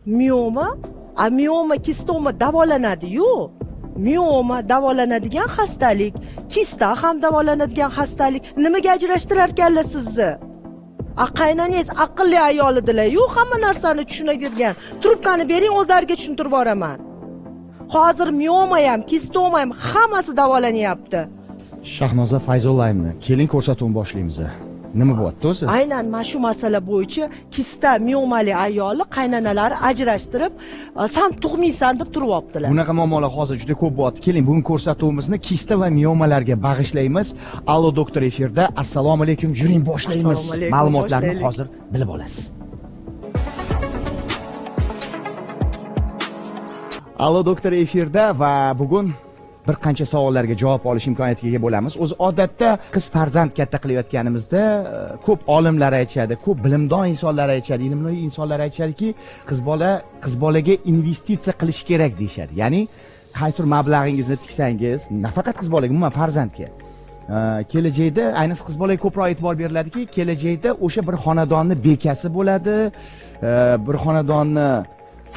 Mioma, mioma kistoma davolanadi-yu. Mioma davolanadigan xastalik, kista ham davolanadigan xastalik. Nimaga ajrashtirar ekanlar sizni? Qaynanangiz aqlli ayol edilar-yu, hamma narsani tushunadigan. Trubkani bering, o'zlariga tushuntirib boraman. Hozir mioma ham, kistoma ham hammasi davolanyapti. Shahnoza Fayzullayevna, keling ko'rsatuvni boshlaymiz. Nima bo'lyapti o'zi? Aynan mana shu masala bo'yicha kista miomali ayolni qaynanalari ajrashtirib, "Sen tug'maysan" deb turyaptilar. Bunaqa muammolar hozir juda ko'p bo'lyapti. Keling, bugun ko'rsatuvimizni kista va miomalarga bag'ishlaymiz. Allo doktor efirda. Assalomu alaykum. Yuring boshlaymiz. Ma'lumotlarni hozir bilib olasiz. Allo doktor efirda va bugun bir qancha savollarga javob olish imkoniyatiga ega bo'lamiz. O'zi odatda qiz farzand katta qilayotganimizda ko'p olimlar aytishadi, ko'p bilimdon insonlar aytishadi, ilmli insonlar aytishadiki, qiz bolaga investitsiya qilish kerak deyshadi. Ya'ni qaysi mablag'ingizni tiksangiz, nafaqat qiz bolaga, umuman farzandga kelajakda, ayniqsa qiz bolaga ko'proq e'tibor beriladiki, kelajakda o'sha bir xonadonni bekasi bo'ladi, bir xonadonni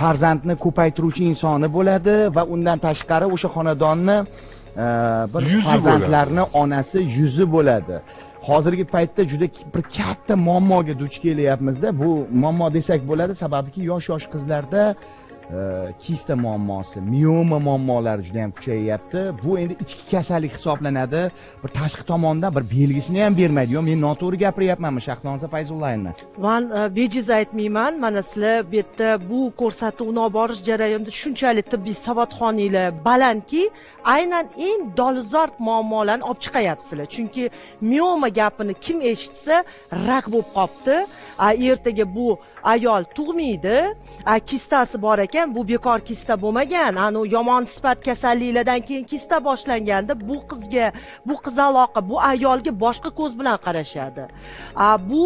farzandni ko'paytiruvchi insoni bo'ladi va undan tashqari o'sha xonadonni bir farzandlarni onasi, yuzi bo'ladi. Hozirgi paytda juda bir katta muammoga duch kelyapmizda. Bu muammo desak bo'ladi, sababiki yosh qizlarda kista muammosi, mioma muammolari juda ham kuchayyapti. Bu endi ichki kasallik hisoblanadi. Bir tashqi tomondan bir belgisini ham bermaydi. Yo, men noto'g'ri gapiryapmanmi Shahnoza Fayzullayevna? Men bejiz aytmayman. Mana sizlar bu yerda bu ko'rsatuvni olib borish jarayonida shunchalik tibbiy savodxonliklar balandki, aynan eng dolzarb muammolarni olib chiqayapsizlar. Chunki mioma gapini kim eshitsa, rak bo'lib qopti. Ertaga bu ayol tug'maydi. Kistasi bor ekan, bu bekor kista bo'lmagan. Ana yomon sifat kasalliklardan keyin kista boshlanganda bu qizga, bu qizaloqqa, bu ayolga boshqa ko'z bilan qarashadi. Bu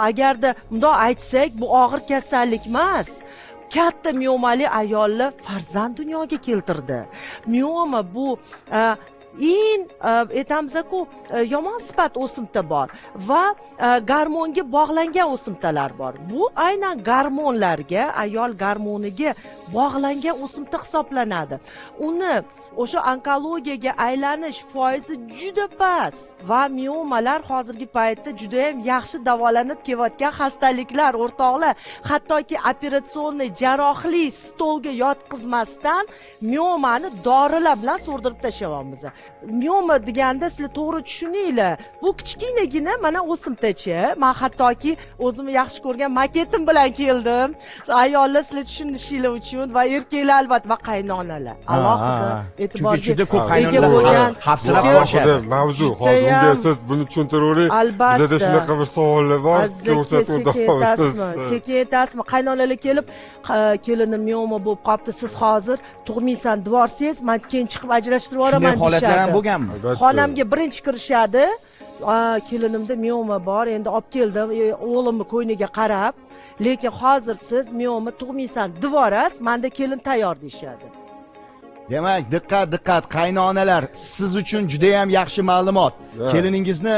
agarda bundoq aytsak, bu og'ir kasallik emas. Katta miomali ayollar farzand dunyoga keltirdi. Mioma bu aytamiz-ku, yomon sifat o'simta bor va gormonga bog'langan o'simtalar bor. Bu aynan gormonlarga, ayol gormoniga bog'langan o'simta hisoblanadi. Uni o'sha onkologiyaga aylanish foizi juda past va miomalar hozirgi paytda juda ham yaxshi davolanib kelayotgan xastaliklar, o'rtoqlar. Hattoki operatsionniy jarrohlik stolga yotqizmasdan miomani dorilar bilan so'rdirib tashlayapmiz. Mioma deganda sizlar to'g'ri tushuninglar. Bu kichkinagina mana o'simtachi. Men hattoki o'zimni yaxshi ko'rgan maketim bilan keldim. Ayollar sizlar tushunishinglar uchun va erkaklar albatta va qaynonalar. Alohida e'tiborga juda ko'p qaynonalar hafsirab qolishadi. Mavzu hozirda siz buni tushuntiravering. Bizda shunaqa bir savollar bor. Sekin aytasizmi? Qaynonalar kelib, kelinim mioma bo'lib qopti, siz hozir tug'maysan devorsiz, men keyin chiqib ajrashtirib yuboraman deyshadi. Bo'lganmi? Xonamga birinchi kirishadi. Kelinimda mioma bor, endi olib keldim, o'g'limni qo'yniga qarab, lekin hozir siz mioma tug'maysan devorasiz, menda kelin tayyor deyshadi. Demak, diqqat qaynonalar, siz uchun juda ham yaxshi ma'lumot. Keliningizni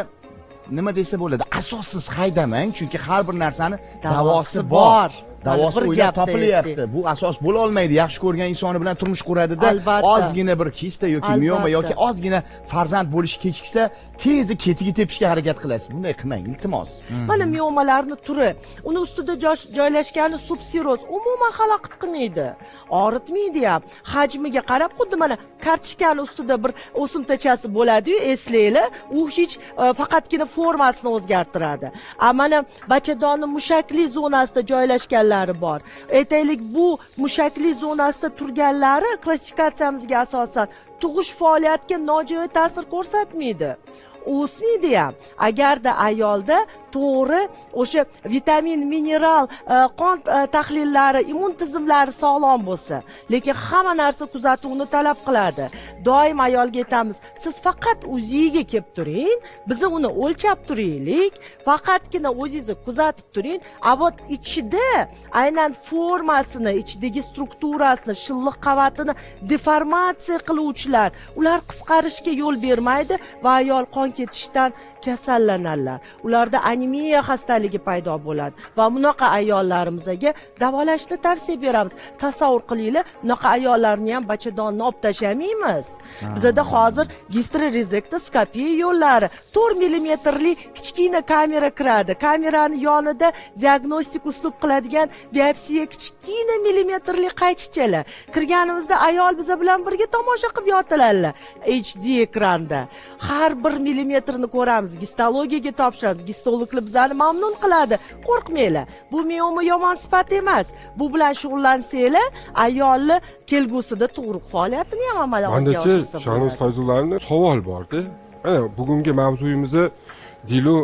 nima desa bo'ladi? Asossiz haydamang, chunki har bir narsani davosi bor. Davosi o'ylab topilyapti. Bu asos bo'la olmaydi. Yaxshi ko'rgan insoni bilan turmush quradida, ozgina bir kista yoki mioma yoki ozgina farzand bo'lish kechiksa, tezda ketiga tepishga harakat qilasiz. Bunday qilmang, iltimos. Mana miomalarning turi, uni ustida joylashgani subsiroz umuman xalaqit qilmaydi. Og'ritmaydi ham. Hajmiga qarab, xuddi mana kartochkani ustida bir o'simtachasi bo'ladi-yu, eslanglar, u hech faqatgina formasini o'zgartiradi. Mana bachadonning mushakli zonasida joylashganlari bor. Aytaylik, bu mushakli zonasida turganlari klassifikatsiyamizga asosan tug'ish faoliyatiga nojo'ya ta'sir ko'rsatmaydi. O'smaydi ham. Agarda ayolda to'g'ri o'sha vitamin, mineral, qon tahlillari, immun tizimlari sog'lom bo'lsa, lekin hamma narsa kuzatuvni talab qiladi. Doim ayolga aytamiz, siz faqat o'zingiga kelib turing, biz uni o'lchab turaylik, faqatgina o'zingizni kuzatib turing. Abot ichida aynan formasini, ichidagi strukturasini, shilliq qavatini deformatsiya qiluvchilar, ular qisqarishga yo'l bermaydi va ayol qon ketishdan kasallanadilar. Ularda anemiya xastaligi paydo bo'ladi va bunaqa ayollarimizga davolashni tavsiya beramiz. Tasavvur qilinglar, bunaqa ayollarni ham bachadonni olib tashlamaymiz. Bizda hozir gistrorizektoskopiya yo'llari 4 millimetrli kichkina kamera kiradi. Kamerani yonida diagnostik uslub qiladigan biopsiya kichkina millimetrli qaychichalar. Kirganimizda ayol biza bilan birga tomosha qilib yotilarlar HD ekranda. Har 1 millimetrni ko'ramiz, gistologiyaga topshiramiz. Gistologlar bizani mamnun qiladi. Qo'rqmanglar. Bu mioma yomon sifat emas. Bu bilan shug'ullansanglar, ayolni kelgusida tug'ruq faoliyatini ham amalga oshirsa bo'ladi. Shahnuz Fayzullayevna savol bor-da. Ana bugungi mavzuyimizni Dilu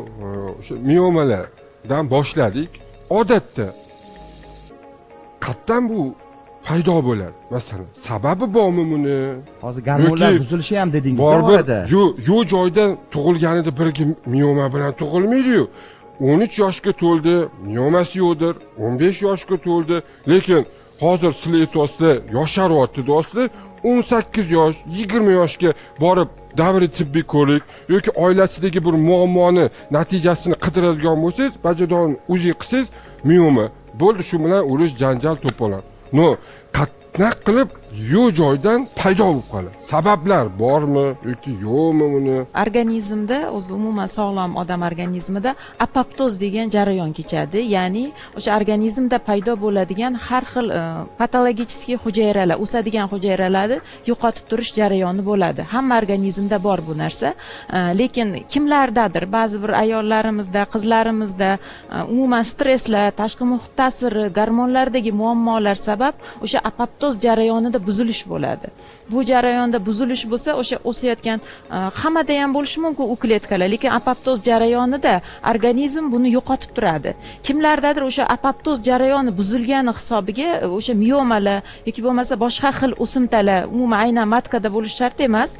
o'sha miomalardan boshladik. Odatda qatdan bu paydo bo'ladi. Masalan, sababi bormi buni? Hozir gormonlar buzilishi ham dedingiz-da orada. Yo joydan tug'ilganida birga mioma bilan tug'ilmaydi-yu. 13 yoshga to'ldi, miomasi yo'qdir, 15 yoshga to'ldi, lekin hozir sizlar aytyapsizlar, yosharyapti do'stlar, 18 yosh, 20 yoshga borib davriy tibbiy ko'rik yoki oilasidagi bir muammoni natijasini qidiradigan bo'lsangiz, bachadon uzi qilsangiz, mioma bo'ldi, shu bilan urush, janjal, to'polon. No, qatnaq qilib yo'q joydan paydo bo'lib qoladi. Sabablar bormi yoki yo'qmi buni? Organizmda, o'zi umuman sog'lom odam organizmida apoptoz degan jarayon kechadi. Ya'ni o'sha organizmda paydo bo'ladigan har xil patologicheskiy hujayralar, o'sadigan hujayralarni yo'qotib turish jarayoni bo'ladi. Hamma organizmda bor bu narsa. Lekin kimlardadir, ba'zi bir ayollarimizda, qizlarimizda umuman stresslar, tashqi muhit ta'siri, gormonlardagi muammolar sabab o'sha apoptoz jarayonida buzilish bo'ladi. Bu jarayonda buzilish bo'lsa, o'sha o'sayotgan hammada ham bo'lishi mumkin u kletkalar, lekin apoptoz jarayonida organizm buni yo'qotib turadi. Kimlardadir o'sha apoptoz jarayoni buzilgani hisobiga o'sha miomalar yoki bo'lmasa boshqa xil o'simtalar, umuman aynan matkada bo'lish shart emas,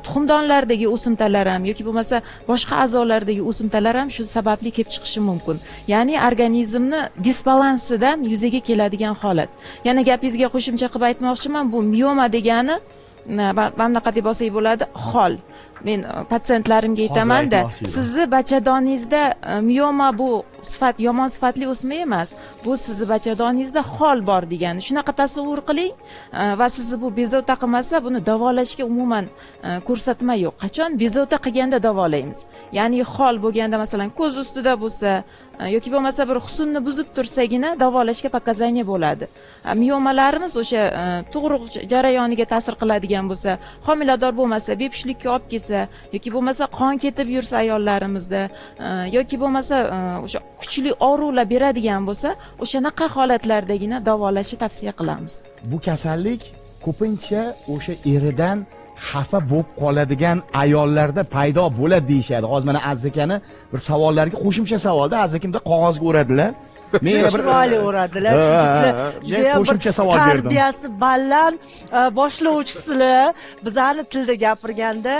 tuxumdonlardagi o'simtalar ham yoki bo'lmasa boshqa a'zolardagi o'simtalar ham shu sababli kelib chiqishi mumkin. Ya'ni organizmni disbalansidan yuzaga keladigan holat. Yana gapingizga qo'shimcha qilib aytmoqchiman, bu mioma degani bunaqa deb olsak bo'ladi, hol. Men patsientlarimga aytaman-da, sizni bachadoningizda mioma bu sifat yomon sifatli o'sma emas. Bu sizni bachadoningizda hol bor degani. Shunaqa tasavvur qiling va sizni bu bezovta qilmasa, buni davolashga umuman ko'rsatma yo'q. Qachon bezovta qilganda davolaymiz. Ya'ni hol bo'lganda, masalan, ko'z ustida bo'lsa yoki bo'lmasa bir husnni buzib tursagina davolashga pokazaniya bo'ladi. Miomalarimiz o'sha tug'ruq jarayoniga ta'sir qiladigan bo'lsa, homilador bo'lmasa, bepushtlikka olib kelsa yoki bo'lmasa qon ketib yursa ayollarimizda yoki bo'lmasa o'sha kuchli og'riqlar beradigan bo'lsa, o'shanaqa holatlardagina davolashni tavsiya qilamiz. Bu kasallik ko'pincha o'sha eridan xafa bo'lib qoladigan ayollarda paydo bo'ladi deyshadi. Hozir mana Aziz akani bir savollarga qo'shimcha savolda Aziz akimda qog'ozga uradilar. Men bir chiroyli o'radilar. Men qo'shimcha savol berdim. Tarbiyasi baland boshlovchisilar bizani tilda gapirganda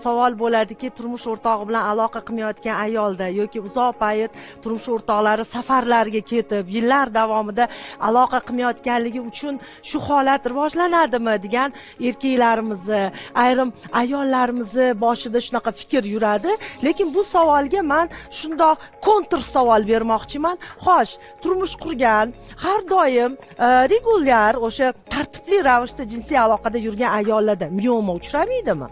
savol bo'ladiki, turmush o'rtog'i bilan aloqa qilmayotgan ayolda yoki uzoq payt turmush o'rtoqlari safarlarga ketib, yillar davomida aloqa qilmayotganligi uchun shu holat rivojlanadimi degan erkaklarimizni, ayrim ayollarimizni boshida shunaqa fikr yuradi. Lekin bu savolga men shundoq kontr savol bermoqchiman. Turmush qurgan, har doim regular o'sha tartibli ravishda jinsiy aloqada yurgan ayollarda mioma uchramaydimi?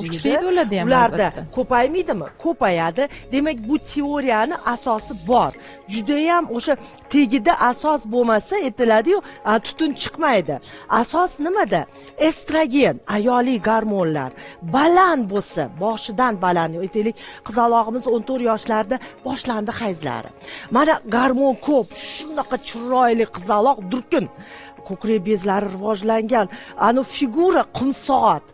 Uchraydi ularda ham. Ularda ko'paymaydimi? Ko'payadi. Demak, bu teoriyani asosi bor. Juda ham o'sha tegida asos bo'lmasa aytiladi-yu, tutun chiqmaydi. Asos nimada? Estrogen, ayoliy gormonlar baland bo'lsa, boshidan baland, aytaylik, qizaloqimiz 14 yoshlarda boshlandi hayzlari. Mana gormon ko'p, shunaqa chiroyli qizaloq durkin. Ko'krak bezlari rivojlangan, ana figura qumsoat,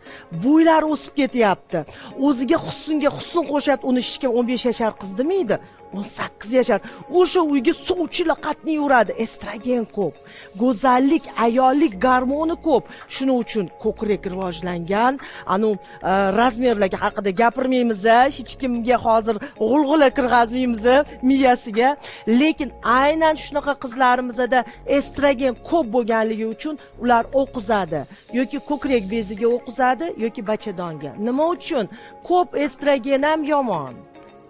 bo'ylari o'sib ketyapti. O'ziga husn qo'shadi, uni hech kim 15 yashar qiz demaydi. 18 yashar. O'sha uyga sovchilar qatnay yuradi. Estrogen ko'p. Go'zallik, ayollik gormoni ko'p. Shuning uchun ko'krak rivojlangan, anu razmerlarga haqida gapirmaymiz, hech kimga hozir g'ulg'ula kirg'azmaymiz miyasiga. Lekin aynan shunaqa qizlarimizda estrogen ko'p bo'lganligi uchun ular o'qizadi. Yoki ko'krak beziga o'qizadi, yoki bachadonga. Nima uchun? Ko'p estrogen ham yomon.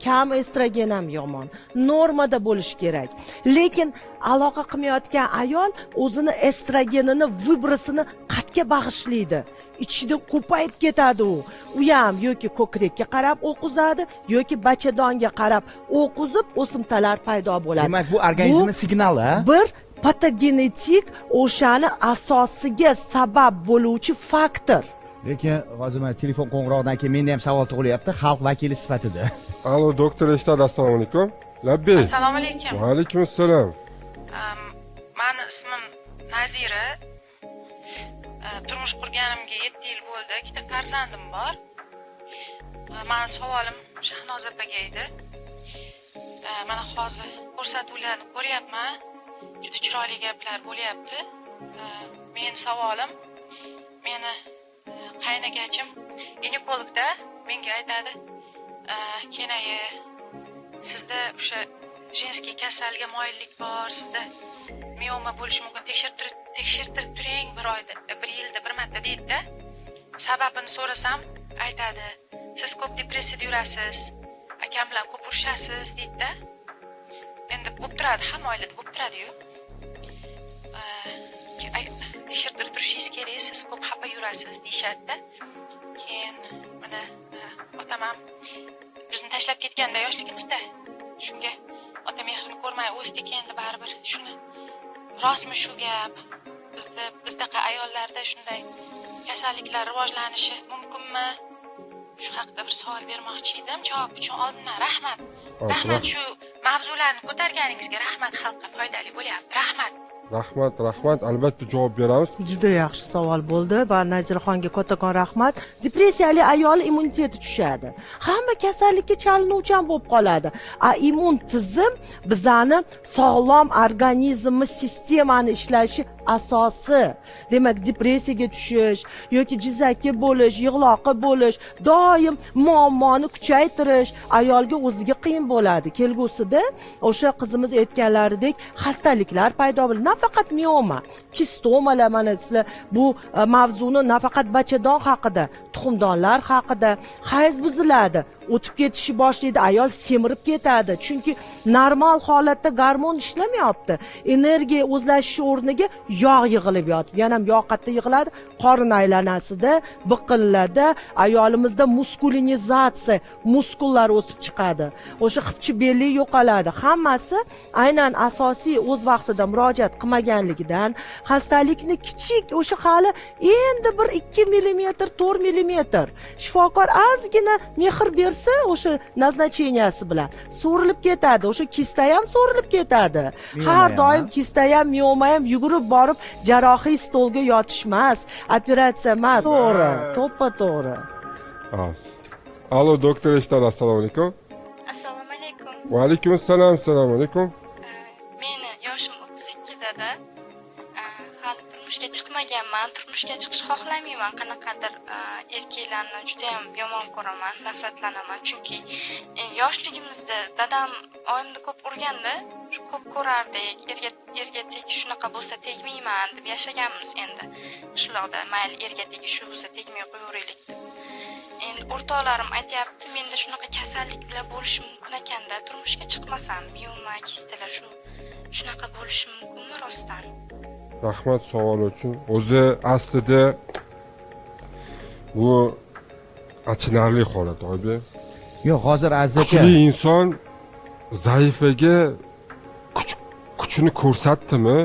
kam estrogen ham yomon, normada bo'lishi kerak. Lekin aloqa qilmayotgan ayol o'zini estrogenini vibrasini qatga bag'ishlaydi. Ichida ko'payib ketadi u. U ham yoki ko'krakka qarab o'qizadi, yoki bachadonga qarab o'qizib o'simtalar paydo bo'ladi. Demak, bu organizmni signali, ha? Bir patogenetik o'shani asosiga sabab bo'luvchi faktor. Lekin hozir mana telefon qo'ng'irog'idan keyin menda ham savol tug'ilyapti, xalq vakili sifatida. Alo, doktor eshitadi, assalomu alaykum. Labbay. Assalomu alaykum. Va alaykum assalom. Mani ismim Nazira. Turmush qurganimga 7 yil bo'ldi. Ikkita farzandim bor. Mani savolim Shahnoz opaga edi. Mana hozir ko'rsatuvlarni ko'ryapman. Juda chiroyli gaplar bo'lyapti. Men savolim, meni qaynagachim ginekologda menga aytadi, kenayi sizda o'sha jenskiy kasalga moyillik bor, sizda mioma bo'lishi mumkin, tekshirtirib turing bir yilda bir marta deydi-da. Sababini so'rasam aytadi, siz ko'p depressiyada yurasiz, akam bilan ko'p urushasiz deydi-da. Endi bo'lib turadi, hamma oilada bo'lib turadi-yu. Tekshirtirib turishingiz kerak, siz ko'p xafa yurasiz deyishadi-da. Keyin mana otam ham bizni tashlab ketganda yoshligimizda shunga ota mehrini ko'rmay o'sdi endi baribir shuni rostmi shu gap? Bizdaqa ayollarda shunday kasalliklar rivojlanishi mumkinmi? Shu haqida bir savol bermoqchi edim. Javob uchun oldindan rahmat. Rahmat, shu mavzularni ko'targaningizga rahmat, xalqqa foydali bo'lyapti. Rahmat. Rahmat, albatta javob beramiz. Juda yaxshi savol bo'ldi va Naziraxonga kattakon rahmat. Depressiyali ayol immuniteti tushadi. Hamma kasallikka chalinuvchan bo'lib qoladi. Immun tizim bizani sog'lom organizmimiz sistemani ishlashi asosi. Demak, depressiyaga tushish yoki jizzaki bo'lish, yig'loqi bo'lish, doim muammoni kuchaytirish ayolga o'ziga qiyin bo'ladi. Kelgusida o'sha qizimiz aytganlaridek xastaliklar paydo bo'ladi. Nafaqat mioma, kistomalar, mana sizlar bu mavzuni nafaqat bachadon haqida, tuxumdonlar haqida, hayz buziladi, o'tib ketishi boshlaydi, ayol semirib ketadi. Chunki normal holatda gormon ishlamayapti. Energiya o'zlashishi o'rniga yog' yig'ilib yotib, yana ham yog' qayerda yig'iladi? Qorin aylanasida, biqinlarda, ayolimizda muskulinizatsiya, muskullar o'sib chiqadi. O'sha xipchi bellik yo'qoladi. Hammasi aynan asosiy o'z vaqtida murojaat qilmaganligidan, xastalikni kichik, o'sha hali endi bir 2 mm, 4 mm shifokor ozgina mehr bersa, o'sha nazarcheniyasi bilan so'rilib ketadi. O'sha kista ham so'rilib ketadi. Har doim kista ham, mioma ham yugurib borib jarrohiy stolga yotishmas, operatsiya emas. To'g'ri, to'ppa-to'g'ri. Alo, doktor eshitadi, assalomu alaykum. Assalomu alaykum. Va alaykum assalom, assalomu alaykum. Meni yoshim 32 da. Hali turmushga chiqmaganman, turmushga chiqish xohlamayman. Qanaqadir erkaklarni juda ham yomon ko'raman, nafratlanaman. Chunki yoshligimizda dadam oyimni ko'p urganda, shu ko'p ko'rardik, erga tek shunaqa bo'lsa tegmayman deb yashaganmiz endi. Qishloqda mayli erga tegi shu bo'lsa tegmay qo'yaveraylik deb. Endi o'rtoqlarim aytayapti, menda shunaqa kasallik bilan bo'lishi mumkin ekanda, turmushga chiqmasam, mioma, kistalar shunaqa bo'lishi mumkinmi rostdan? Rahmat savol uchun. O'zi aslida bu achinarli holat, oybek. Yo'q, hozir azizcha. Kuchli inson zaifaga kuchini ko'rsatdimi,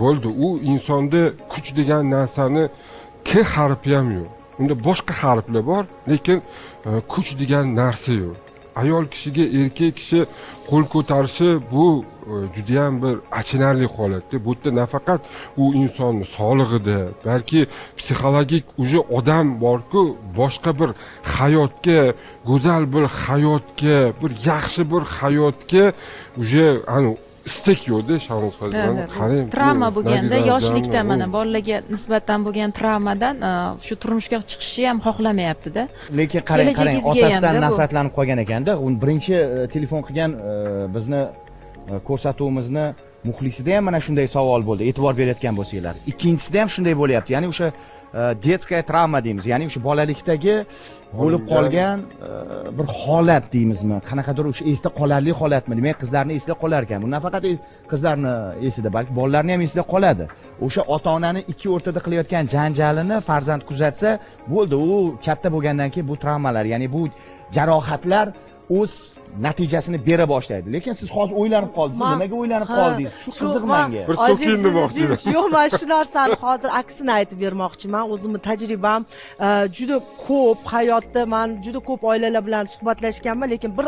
bo'ldi. U insonda kuch degan narsani K harfi ham yo'q. Unda boshqa harflar bor, lekin kuch degan narsa yo'q. Ayol kishiga erkak kishi qo'l ko'tarishi bu juda ham bir achinarli holat. Bu yerda nafaqat u insonning sog'lig'ida, balki psixologik uje odam borku, boshqa bir hayotga, go'zal bir hayotga, bir yaxshi bir hayotga uje ani istak yo'qda, Shahnoz Fazliyevaning. Qarang, travma bo'lganda yoshlikda mana bolalarga nisbatan bo'lgan travmadan shu turmushga chiqishni ham xohlamayapti-da. Lekin qarang, otasidan nafratlanib qolgan ekanda. U birinchi telefon qilgan bizni ko'rsatuvimizni muxlisida ham mana shunday savol bo'ldi, e'tibor berayotgan bo'lsanglar. Ikkinchisida ham shunday bo'lyapti. Ya'ni o'sha детская travma deymiz. Ya'ni o'sha bolalikdagi bo'lib qolgan bir holat deymizmi? Qanaqadir o'sha esda qolarli holatmi? Demak, qizlarni esida qolar ekan. Bu nafaqat qizlarni esida, balki bolalarni ham esida qoladi. O'sha ota-onani ikki o'rtada qilayotgan janjalini farzand kuzatsa, bo'ldi, u katta bo'lgandan keyin bu travmalar, ya'ni bu jarohatlar o'z natijasini bera boshlaydi. Lekin siz hozir o'ylanib qoldingiz. Nimaga o'ylanib qoldingiz? Shu qiziq menga. Bir so'kin demoqchi edim. Yo'q, men shu narsani hozir aksini aytib bermoqchiman. O'zimning tajribam juda ko'p hayotda men juda ko'p oilalar bilan suhbatlashganman, lekin bir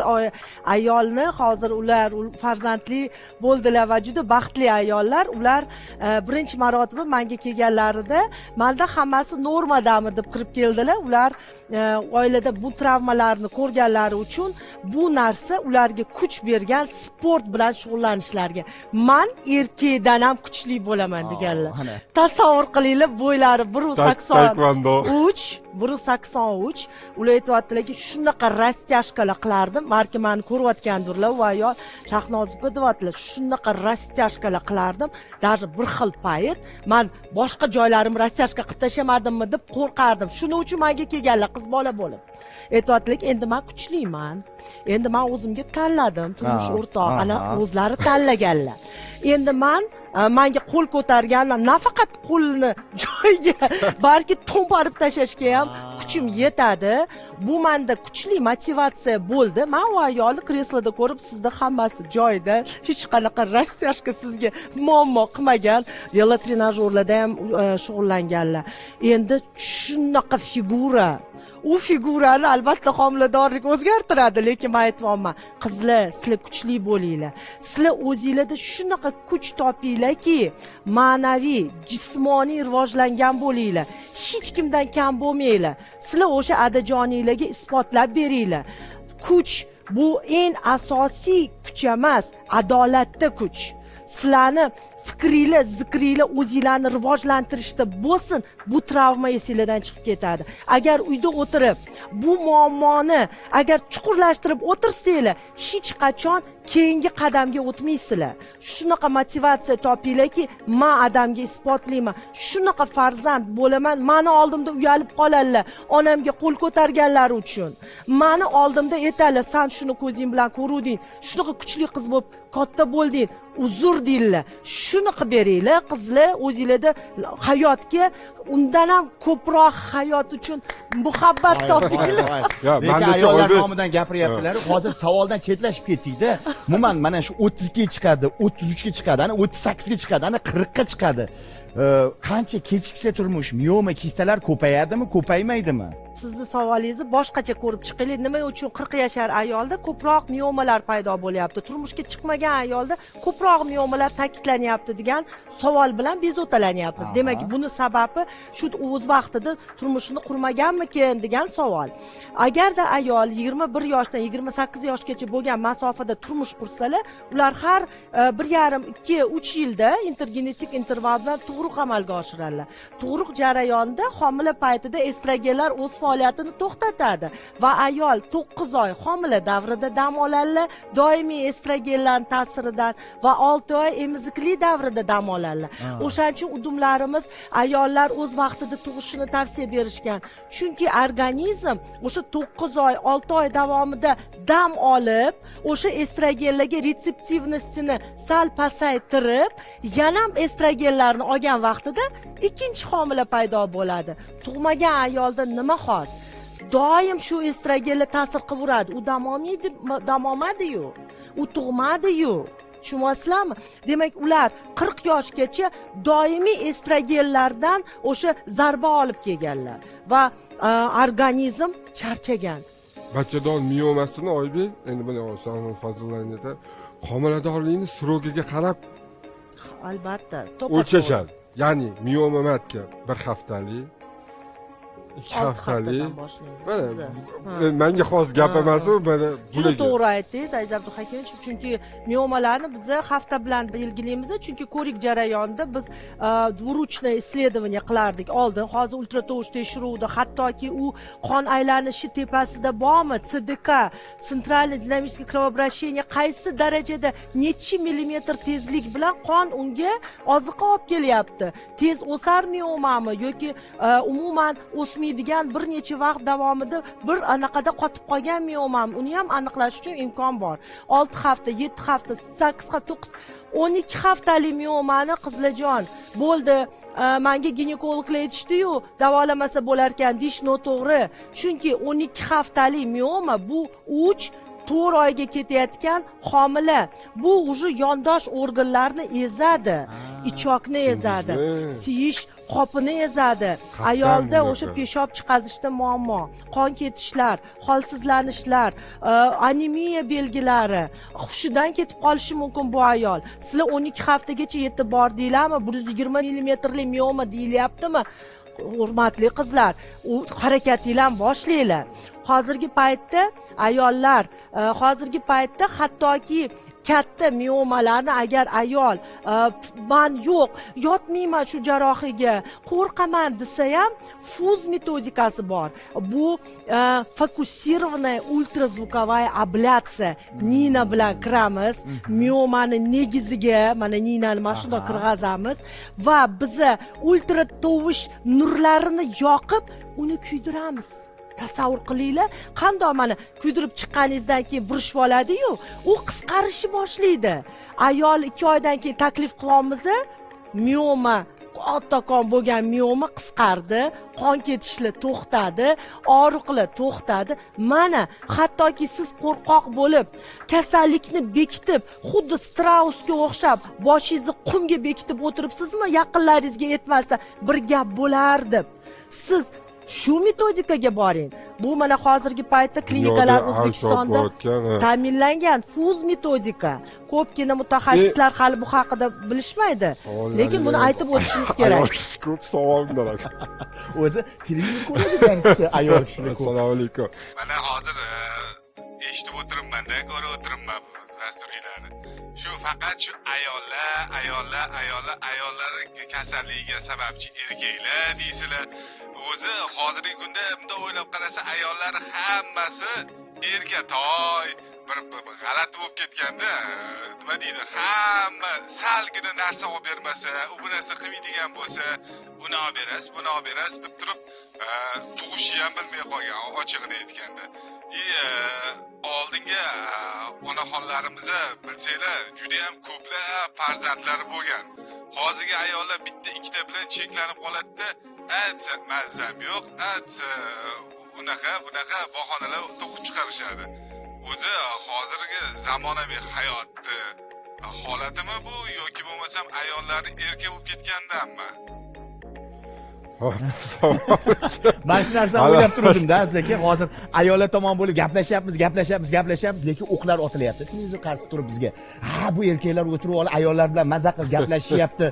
ayolni hozir ular farzandli bo'ldilar va juda baxtli ayollar. Ular birinchi marotaba menga kelganlarida menda hammasi normadami deb kirib keldilar. Ular oilada bu travmalarni ko'rganlari uchun bu narsa ularga kuch bergan, sport bilan shug'ullanishlariga. Men erkakdan ham kuchli bo'laman deganlar. Tasavvur qilinglar, bo'ylari 1.83, 1.83. Ular aytayotdilarki, shunaqa rastяшкаlar qilardim. Balki meni ko'rayotgandirlar, va ayol Shahnozova deyaptilar. Shunaqa rastяшкаlar qilardim. Даже bir xil payt men boshqa joylarim rastяшка qilib tashamadimmi deb qo'rqardim. Shuning uchun menga kelganlar qiz bola bo'lib. Aytayotdilar, endi men kuchliman. Endi men o'zimga tanladim, turmush o'rtoq, ana o'zlari tanlaganlar. Endi menga qo'l ko'targanlar, nafaqat qo'lni joyiga, balki to'mparib tashashga ham kuchim yetadi. Bu menda kuchli motivatsiya bo'ldi. Men u ayolni kresloda ko'rib, sizda hammasi joyida, hech qanaqa rastяшка sizga muammo qilmagan, velo trenajyorlarda ham shug'ullanganlar. Endi shunaqa figura, u figurani albatta homiladorlik o'zgartiradi, lekin men aytmoqman, qizlar, sizlar kuchli bo'linglar. Sizlar o'zingizlarda shunaqa kuch topinglarki, ma'naviy, jismoniy rivojlangan bo'linglar. Hech kimdan kam bo'lmanglar. Sizlar o'sha adajoninglarga isbotlab beringlar. Kuch bu eng asosiy kuch emas, adolatda kuch. Sizlarni fikringlar, zikringlar o'zinglarni rivojlantirishda bo'lsin, bu travma esinglardan chiqib ketadi. Agar uyda o'tirib, bu muammoni agar chuqurlashtirib o'tirsanglar, hech qachon keyingi qadamga o'tmaysizlar. Shunaqa motivatsiya topinglarki, men odamga isbotlayman, shunaqa farzand bo'laman. Meni oldimda uyalib qoladilar, onamga qo'l ko'targanlari uchun. Meni oldimda aytadilar, "Sen shuni ko'zing bilan ko'ruvding, shunaqa kuchli qiz bo'lib katta bo'lding, uzr" deydilar. Shuni qilib beringlar, qizlar, o'zingizlarda hayotga undan ham ko'proq hayot uchun muhabbat topinglar. Lekin ayollar nomidan gapiryaptilar. Hozir savoldan chetlashib ketdik-da. Umuman mana shu 30 ga chiqadi, 33 ga chiqadi, ana 38 ga chiqadi, ana 40 ga chiqadi. Qancha kechiksa turmush, miyoma kistalar ko'payadimi, ko'paymaydimi? Sizni savolingizni boshqacha ko'rib chiqaylik. Nima uchun 40 yashar ayolda ko'proq miomalar paydo bo'lyapti? Turmushga chiqmagan ayolda ko'proq miomalar ta'kidlanyapti degan savol bilan bezovtalanyapmiz. Demak, buni sababi shu o'z vaqtida turmushini qurmaganmikin degan savol. Agarda ayol 21 yoshdan 28 yoshgacha bo'lgan masofada turmush qursalar, ular har 1,5-2-3 yilda intergenetik interval bilan tug'ruq amalga oshiradilar. Tug'ruq jarayonida homila paytida estrogenlar o'z faoliyatini to'xtatadi va ayol 9 oy homila davrida dam oladilar, doimiy estrogenlar ta'siridan, va 6 oy emiziklik davrida dam oladilar. O'shaning uchun udumlarimiz ayollar o'z vaqtida tug'ishini tavsiya berishgan. Chunki organizm o'sha 9 oy, 6 oy davomida dam olib, o'sha estrogenlarga retseptivnostini sal pasaytirib, yana ham estrogenlarni olgan vaqtida ikkinchi homila paydo bo'ladi. Tug'magan ayolda nima xos? Doim shu estrogenlar ta'sir qilaveradi. U dam olmadi-yu, u tug'madi-yu. Tushunyapsizlarmi? Demak, ular 40 yoshgacha doimiy estrogenlardan o'sha zarba olib kelganlar va organizm charchagan. Bachadon miomasini Oybek, endi buni Shohnaz Fazlillayev homiladorlikni srogiga qarab Albatta, o'lchashadi. Ya'ni miomamatga 1 haftalik, ikki 6 haftalik haftadan boshlaymiz mana biza. Ha. menga xos gap Ha, emas u mana Juda bularga to'g'ri aytdingiz Aziz Abduhakimovich, chunki miomalarni biz hafta bilan belgilaymiz, chunki ko'rik jarayonida biz двуручное исследование qilardik oldin. Hozir ultratovush tekshiruvida hattoki u qon aylanishi tepasida bormi, CDK, sentralniy dinamическое кровообращение qaysi darajada nechi millimetr tezlik bilan qon unga oziqa olib kelyapti. Tez o'sar miomami yoki umuman o'smaydigan bir necha vaqt davomida bir anaqada qotib qolgan miomami, uni ham aniqlash uchun imkon bor. 6 hafta, 7 hafta, 8 hafta, 9 12 haftalik miomani qizlajon bo'ldi, menga ginekologlar aytishdi-yu, davolamasa bo'lar ekan deyish noto'g'ri. Chunki 12 haftalik mioma bu 3-4 oyga ketayotgan homila. Bu уже yondosh organlarni ezadi. Ichoqni ezadi, siyish qopini ezadi. Ayolda o'sha peshob chiqazishda muammo, qon ketishlar, holsizlanishlar, anemiya belgilari, hushidan ketib qolishi mumkin bu ayol. Sizlar 12 haftagacha yetib bordinglarmi? 120 millimetrli mioma deyilyaptimi? Hurmatli qizlar, u harakatinglarni boshlanglar. Hozirgi paytda ayollar, hozirgi paytda hattoki katta miomalarni agar ayol man yo'q, yotmayman shu jarrohiga, qo'rqaman desa ham fuz metodikasi bor. Bu fokusirованная ультразвуковая abляtsiya. Nina bilan kiramiz, miomani negiziga, mana ninani mana shunday kirg'azamiz va biza ultratovush nurlarini yoqib, uni kuydiramiz. Tasavvur qilinglar, qandoq mana kuydirib chiqqaningizdan keyin burishib oladi-yu, u qisqarishni boshlaydi. Ayol 2 oydan keyin taklif qilamiz, mioma, ottakon bo'lgan mioma qisqardi, qon ketishlar to'xtadi, og'riqlar to'xtadi. Mana hattoki siz qo'rqoq bo'lib, kasallikni bekitib, xuddi strausga o'xshab boshingizni qumga bekitib o'tiribsizmi, yaqinlaringizga aytmasa bir gap bo'lar deb. Siz shu metodikaga boring. Bu mana hozirgi paytda klinikalar O'zbekistonda ta'minlangan fuz metodika. Ko'pgina mutaxassislar hali bu haqida bilishmaydi. Lekin buni aytib o'tishimiz kerak. Ko'p savollar. O'zi televizor ko'radigan kishi ayol kishilar ko'p. Assalomu alaykum. Mana hozir eshitib o'tiribman-da, ko'rib o'tiribman dasturiylarni. Shu faqat shu ayollar kasalligiga sababchi erkaklar deysizlar. O'zi hozirgi kunda bunda o'ylab qarasa ayollar hammasi erkatoy, bir g'alati bo'lib ketganda, nima deydi, hamma salgina narsa olib bermasa, u bu narsa qilmaydigan bo'lsa, uni olib berasiz, buni olib berasiz deb turib, tug'ishni ham bilmay qolgan, ochig'ini aytganda. Oldinga onaxonlarimiz bilsanglar, juda ham ko'plab farzandlari bo'lgan. Hozirgi ayollar bitta ikkita bilan cheklanib qoladi-da, atsa mazam yo'q, atsa unaqa bahonalar to'qib chiqarishadi. O'zi hozirgi zamonaviy hayotni holatimi bu yoki bo'lmasam ayollarni erkak bo'lib ketgandanmi? Mana shu narsani o'ylab turdim-da, aka. Hozir ayollar tomon bo'lib gaplashyapmiz, lekin o'qlar otilyapti. Televizor qarshisida turib bizga, "Ha, bu erkaklar o'tirib olib ayollar bilan maza qilib gaplashyapti.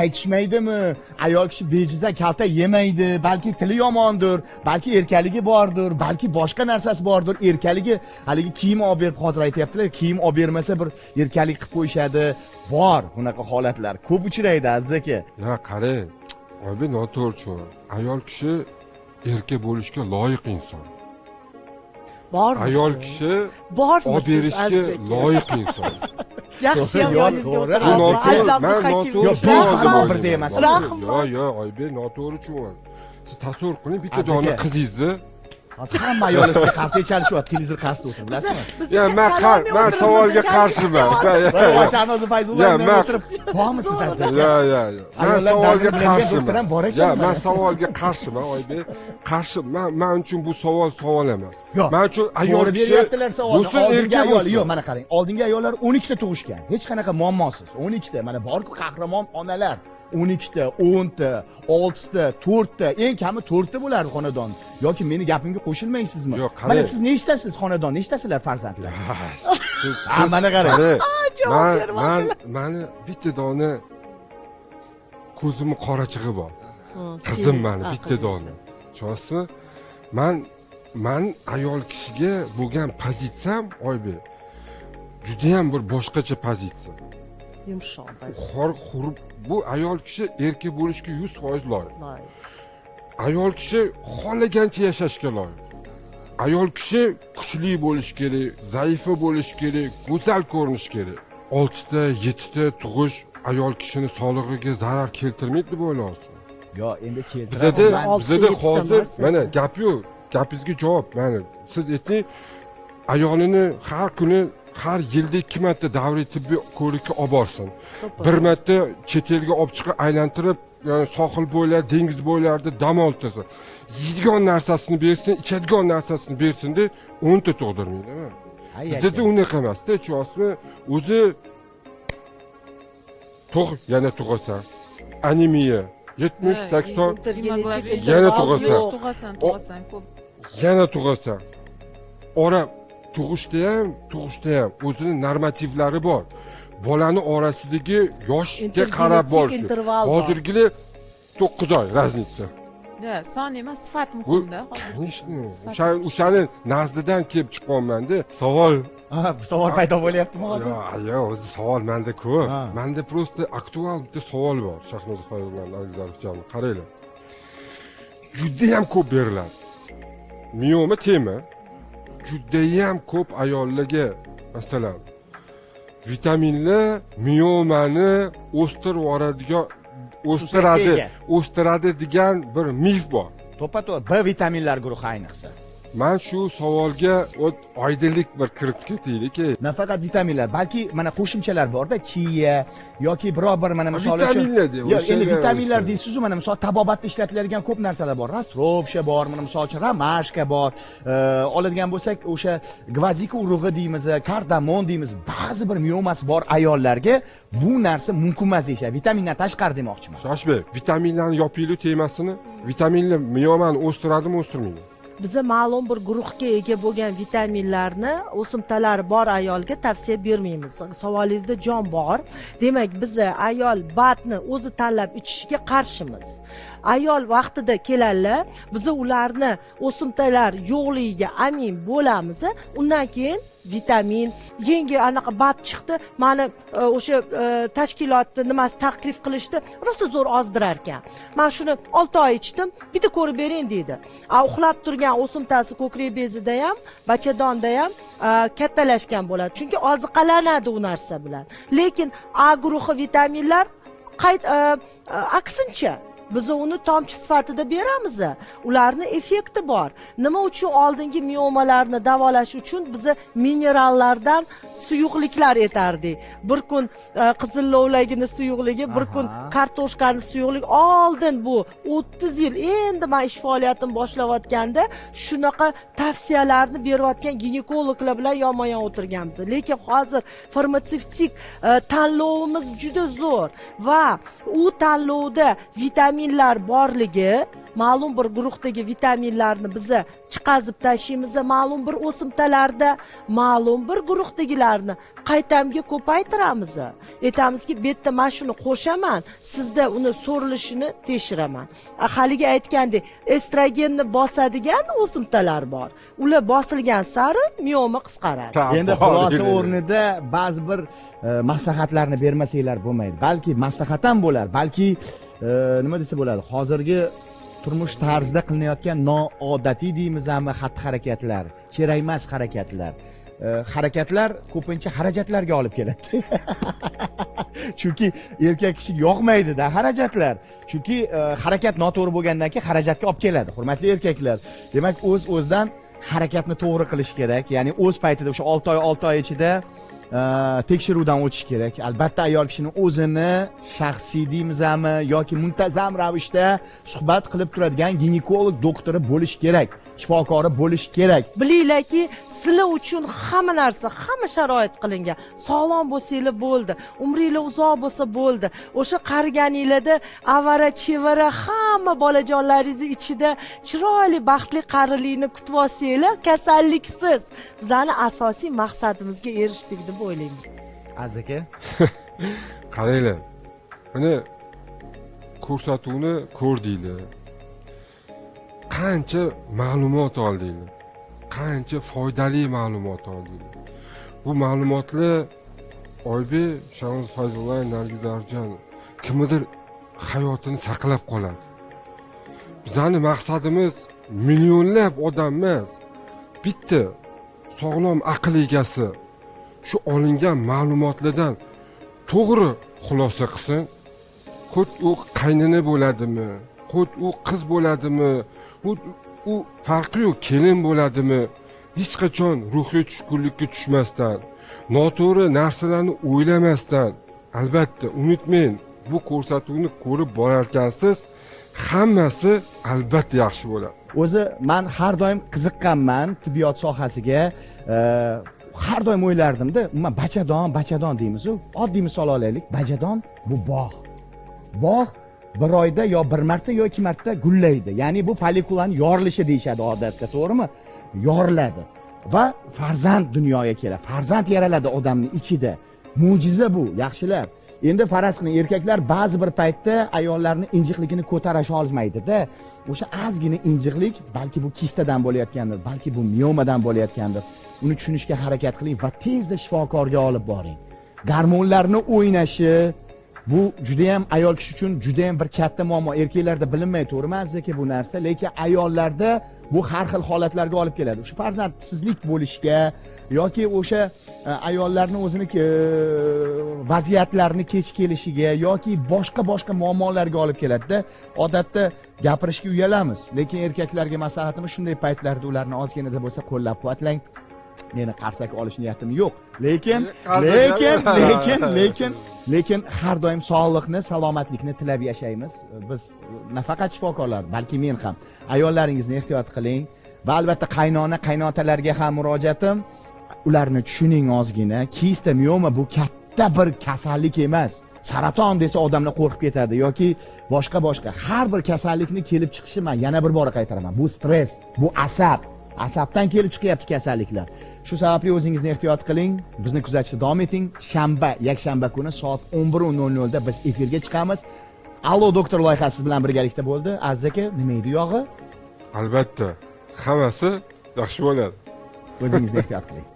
Aytishmaydimi? Ayol kishi bejizdan kalta yemaydi, balki tili yomondir, balki erkaligi bordir, balki boshqa narsasi bordir. Erkaligi haligi kiyim olib berib hozir aytayaptilar, kiyim olib bermasa bir erkalik qilib qo'yishadi." Bor bunaqa holatlar. Ko'p uchraydi, aziz aka. Ya qarang, Oybek noto'g'ri. Ayol kishi erkak bo'lishga loyiq inson. Bormi? Ayol kishi bormi? olib berishga loyiq inson. Yaxshi ham yoningizga to'g'ri. o'tirib, Men noto'g'ri Yo, savol birda emas. Yo, Oybek noto'g'ri tushungan. Siz tasavvur qiling, bitta Aziz dona aka. qizingizni Hozir hamma ayollar sizga qarshi chalishibdi, televizor qarshisida o'tirib, bilasizmi? Ya men savolga qarshiman. Shahnoza Fayzulloh bilan o'tirib, bormisiz aziz aka? Ya. Men Ayollar savolga bilan doktor ham bor qarshiman. ekan. Ya, men savolga qarshiman, Oybek. Qarshi. Men uchun bu savol emas. Yo'q. Men uchun ayol To'g'ri beryaptilar savolni. bo'lsin, Oldingi erkak ayol, bo'lsin. yo'q, mana qarang. Oldingi ayollar 12 ta tug'ishgan. Hech qanaqa muammosiz. 12 ta. Mana bor-ku qahramon onalar. 12 ta, 10 ta, 6 ta, 4 ta, eng kami 4 ta bo'lardi xonadon. Yoki meni gapimga qo'shilmaysizmi? Yo'q, qarang. Mana siz nechtasiz xonadon, nechtasizlar farzandlar? Ha, mana qarang. Mani bitta dona ko'zimni qorachig'i bor. Qizim mani bitta dona. tushunasizmi? man ayol kishiga bo'lgan pozitsiyam Oybek judayam bir boshqacha pozitsiya. Yumshoq. Bu ayol kishi erkak bo'lishga 100% loyiq. Ayol kishi xohlagancha yashashga loyiq. Ayol kishi kuchli bo'lish kerak, zaifa bo'lish kerak, go'zal ko'rinish kerak. 6 ta, 7 ta tug'ish ayol kishini sog'lig'iga zarar keltirmaydi deb o'ylayapsiz. Yo, endi Bizda hozir mana emas. gap yo'q. Gapingizga javob. Mana siz ayting, ayolini har kuni, har yilda 2 marta davriy tibbiy ko'rikka olib borsin. Bir marta chet elga olib chiqib aylantirib, yani sohil bo'ylar, dengiz bo'ylarida dam oltirsin. Yeydigan narsasini bersin, ichadigan narsasini bersin deb 10 ta tug'dirmaydimi? Bizda unaqa emas-da, tushunasizmi? O'zi yana tug'asan. Anemiya 70-80 yana tug'asan. ko'p. Yana tug'asan. Ora tug'ishda ham o'zining normativlari bor. Bolani orasidagi yoshga qarab borish. Hozirgilar 9 oy raznica. Son emas, sifat muhimda hozir. O'shani nazdidan kelib chiqqanman-da. Savol paydo bo'lyaptimi hozir? Yo'q, o'zi savol menda ko'p. Menda просто aktual bitta savol bor. Shahnoza Foyilman, Alizarjon, qaranglar. Judayam ko'p beriladi. Miyoma tema judayam ko'p ayollarga, masalan, vitaminlar miyomani o'stiradi degan bir mif bor. To'ppa-to'g'ri B vitaminlar guruhi ayniqsa. Men shu savolga oydinlik bir kiritib ketaylik. Nafaqat vitaminlar, balki mana qo'shimchalar bor-da, chiya yoki biror bir mana misol uchun. Vitaminlar deb. Endi vitaminlar deysiz-ku, mana misol tabobatda ishlatiladigan ko'p narsalar bor. Rastrovsha bor, mana misol uchun romashka bor. Oladigan bo'lsak, o'sha gvazika urug'i deymiz, kardamon deymiz. Ba'zi bir miyomasi bor ayollarga bu narsa mumkin emas deyshadi. Vitamindan tashqari demoqchiman. Shoshbek, vitaminlarni yopinglar temasini. Vitaminlar miyomani o'stiradimi, o'stirmaydi? Biza ma'lum bir guruhga ega bo'lgan vitaminlarni o'simtalari bor ayolga tavsiya bermaymiz. Savolingizda jon bor. Demak, biz ayol batni o'zi tanlab ichishiga qarshimiz. Ayol vaqtida keladilar, biz ularni o'simtalar yo'qligiga amin bo'lamiz. Undan keyin vitamin, yangi anaqa bat chiqdi, mani o'sha tashkilotni nimasi taklif qilishdi, rosa zo'r ozdirar ekan. Men shuni 6 oy ichdim, bitta ko'rib bering deydi. Uxlab turgan o'simtasi ko'krak bezida ham, bachadonda ham kattalashgan bo'ladi. Chunki oziqalanadi u narsa bilan. Lekin A guruhi vitaminlar aksincha biz uni tomchi sifatida beramiz. Ularni effekti bor. Nima uchun oldingi miomalarni davolash uchun biz minerallardan suyuqliklar etardik. Bir kun qizil lovlagini suyuqligi, bir kun kartoshkani suyuqligi. Oldin bu 30 yil endi men ish faoliyatimni boshlayotganda shunaqa tavsiyalarni berayotgan ginekologlar bilan yonma-yon o'tirganmiz. Lekin hozir farmatsevtik tanlovimiz juda zo'r va u tanlovda vitaminlar borligi, ma'lum bir guruhdagi vitaminlarni biz chiqazib tashlaymiz, ma'lum bir o'simtalarda, ma'lum bir guruhdagilarni qaytamga ko'paytiramiz. Aytamizki, bu yerda men shuni qo'shaman, sizda uni so'rilishini tekshiraman. Haligi aytgandek, estrogenni bosadigan o'simtalar bor. Ular bosilgan sari miyoma qisqaradi. Endi xulosa o'rnida ba'zi bir maslahatlarni bermasanglar bo'lmaydi. Balki maslahat ham bo'lar, balki nima desa bo'ladi, hozirgi turmush tarzida qilinayotgan noodatiy deymizmi, xatti-harakatlar, kerak emas harakatlar. Harakatlar ko'pincha xarajatlarga olib keladi. Chunki erkak kishiga yoqmaydi-da xarajatlar. Chunki harakat noto'g'ri bo'lgandan keyin xarajatga olib keladi. Hurmatli erkaklar, demak o'z-o'zidan harakatni to'g'ri qilish kerak. Ya'ni o'z paytida o'sha 6 oy ichida tekshiruvdan o'tish kerak. Albatta ayol kishining o'zini shaxsiy deymizmi yoki muntazam ravishda suhbat qilib turadigan ginekolog doktori bo'lish kerak, shifokori bo'lish kerak. Bilinglarki, sizlar uchun hamma narsa, hamma sharoit qilingan. Sog'lom bo'lsanglar bo'ldi, umringlar uzoq bo'lsa bo'ldi. O'sha qariganinglarda avara, chevara hamma bolajonlaringiz ichida chiroyli, baxtli qarilikni kutib olsanglar, kasalliksiz. Bizning asosiy maqsadimizga erishdik deb o'ylaymiz. Azaka. Qaranglar. Mana ko'rsatuvni ko'rdinglar. qancha ma'lumot oldinglar, qancha foydali ma'lumot oldinglar. Bu ma'lumotlar Oybek, Shamol Fayzullayev, Nargiz Arjon kimnidir hayotini saqlab qoladi. Bizning maqsadimiz millionlab odam emas, bitta sog'lom aql egasi shu olingan ma'lumotlardan to'g'ri xulosa qilsin. Xud u qaynini bo'ladimi, xud u qiz bo'ladimi, xud u farqi yo'q kelin bo'ladimi, hech qachon ruhiy tushkunlikka tushmasdan, noto'g'ri narsalarni o'ylamasdan, albatta unutmang, bu ko'rsatuvni ko'rib borarkansiz, hammasi albatta yaxshi bo'ladi. O'zi men har doim qiziqqanman tibbiyot sohasiga, har doim o'ylardimda, umuman bachadon deymiz-ku. Oddiy misol olaylik, bachadon bu bog'. Bog' bir oyda yo bir marta yo ikki marta gullaydi. Ya'ni bu follikulani yorilishi deyshadi odatda, to'g'rimi? Yoriladi va farzand dunyoga keladi. Farzand yaraladi odamning ichida. Mo'jiza bu, yaxshilar. Endi faraz qiling, erkaklar ba'zi bir paytda ayollarning injiqligini ko'tarish olmaydi-da. O'sha ozgina injiqlik balki bu kistadan bo'layotgandir, balki bu miomadan bo'layotgandir. Uni tushunishga harakat qiling va tezda shifokorga olib boring. Gormonlarni o'ynashi bu juda ham ayol kishi uchun juda ham bir katta muammo. Erkaklarda bilinmay to'g'rimi azizki bu narsa, lekin ayollarda bu har xil holatlarga olib keladi. O'sha farzandsizlik bo'lishiga yoki o'sha ayollarni o'ziniki vaziyatlarini kech kelishiga yoki boshqa muammolarga olib keladi-da. Odatda gapirishga uyalamiz, lekin erkaklarga maslahatimiz shunday paytlarda ularni ozginada bo'lsa qo'llab-quvvatlang. Meni qarsak olish niyatim yo'q. Lekin har doim sog'liqni, salomatlikni tilab yashaymiz. Biz nafaqat shifokorlar, balki men ham. Ayollaringizni ehtiyot qiling va albatta qaynotalarga ham murojaatim, ularni tushuning ozgina. Kista mioma bu katta bir kasallik emas. Saraton desa odamlar qo'rqib ketadi yoki boshqa. Har bir kasallikni kelib chiqishi, men yana bir bora qaytaraman. Bu stress, bu asabdan kelib chiqyapti kasalliklar. Shu sababli o'zingizni ehtiyot qiling. Bizni kuzatishda davom eting. Yakshanba kuni soat 11:00 da biz efirga chiqamiz. Allo doktor loyihasi bilan birgalikda bo'ldi. Aziz aka, nima edi yog'i? Albatta, hammasi yaxshi bo'ladi. O'zingizni ehtiyot qiling.